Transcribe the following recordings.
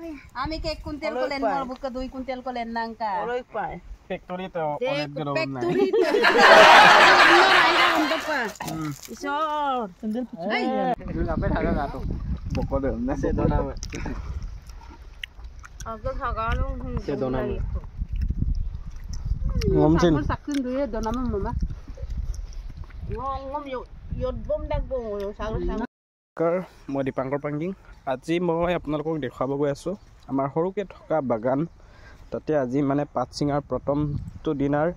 Ami ke kuntil ko len mo buka 2 kuntil ko len nang ka. Oloy pa. Factory to olet gero na. Factory to. No raida amdo pa. Isor. Sandal puchu. Ay. Itu ngapain haga gato. Boko de na se dona. Agak haga lu. Se dona. Ngomcin. Sakun duye dona mama. Ngom yod bom dag bom sang. মই দীপাংকৰ পাংগিং আজি মই আপোনালোকক দেখাব গৈ আছো আমাৰ সৰুকে থকা বাগান তাতে আজি মানে পাত চিঙাৰ প্ৰথমটো দিনাৰ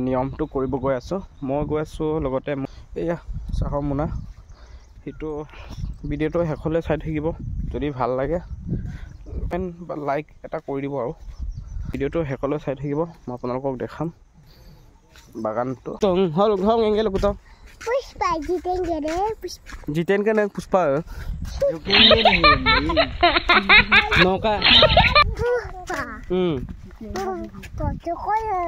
নিয়মটো কৰিব গৈ আছো মই গৈ আছো লগতে এয়া চাহৰ মুনা হিটো ভিডিওটো হেকলে চাই থাকিব যদি ভাল লাগে লাইক এটা কৰি দিব আৰু ভিডিওটো হেকলে চাই থাকিব মই আপোনালোকক দেখাম বাগানটো হল ঘং angle কুতা Puspa Jiten kan yang Puspa ya? Noka. Puspa. Jokoya.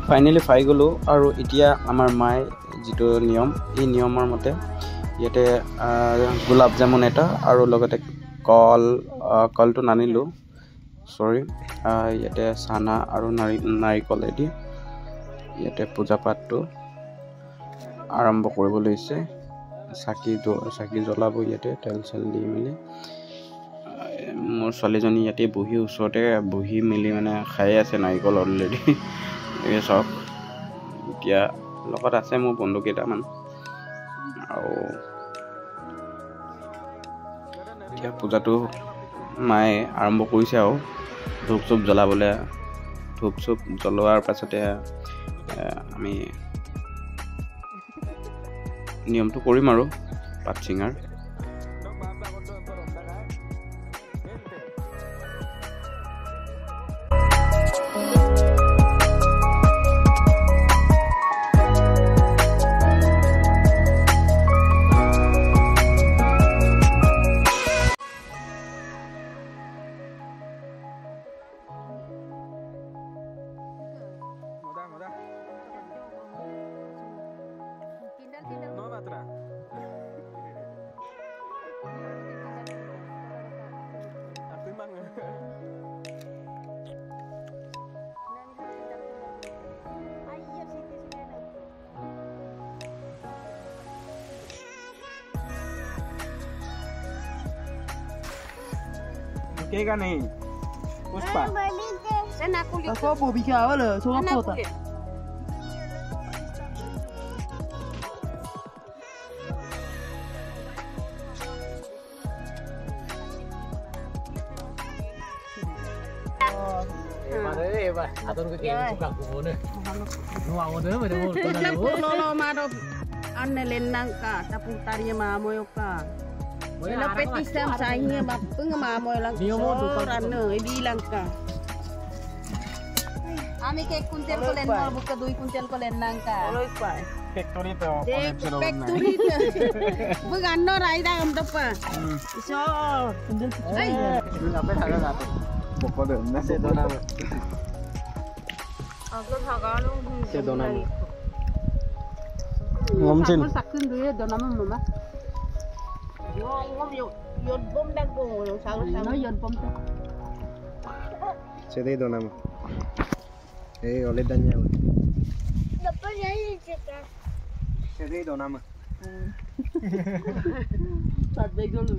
Finally পাই গলো আৰু এতিয়া আমাৰ মাই যেটো নিয়ম এই নিয়মৰ মতে ইয়াতে গোলাপ জামুন এটা আৰু লগতে কলটো নানিলো সৰি ইয়াতে সানা আৰু নাৰিকল এদি ইয়াতে পূজা পাঠটো আৰম্ভ কৰিব লৈছে চাকি জ্বলাব ইয়াতে তেল চেল দি মিলি মোৰ ছোৱালীজনী ইয়াতে বহি ওচৰতে বহি মিলি মানে খাই আছে নাৰিকল অলৰেডি এই সব এতিয়া লগত আছে মোৰ বন্ধু কেইটামান আৰু এতিয়া পূজাটো মায়ে আৰম্ভ কৰিছে আৰু ধূপ চুপ জ্বলাবলৈ ধূপ চুপ জ্বলোৱাৰ পাছতে আমি নিয়মটো কৰিম আৰু পাত চিঙাৰ Kega nih Puspa Sana kulit. Ako po bigaw lo, so ako ta. Atur ke game suka ko ne. No amo de me de Lolo maro anne lennang ka tapung tariya mamoy ka. Wala petisam sa inyo mapung mamoy lang. Ano hindi lang ka. Ami ke kuntil ko len mo buka 2 kuntil ko len nang ka. Oloy pa. Factory to olet gero na. Factory to. Bug ano raida amdo pa. Isor. Ay. Itu ngapain haga gato. Boko de na se dona. Agak haga lu. Se dona. Ngomcin. Sakun duye dona mama. Ngom yod bom dag bom sang yod bom ta. Se dona. Olet dan nyawa. Dapat jadi cekak. Sedih dong nama. Sat begol lu.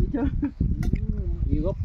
Igop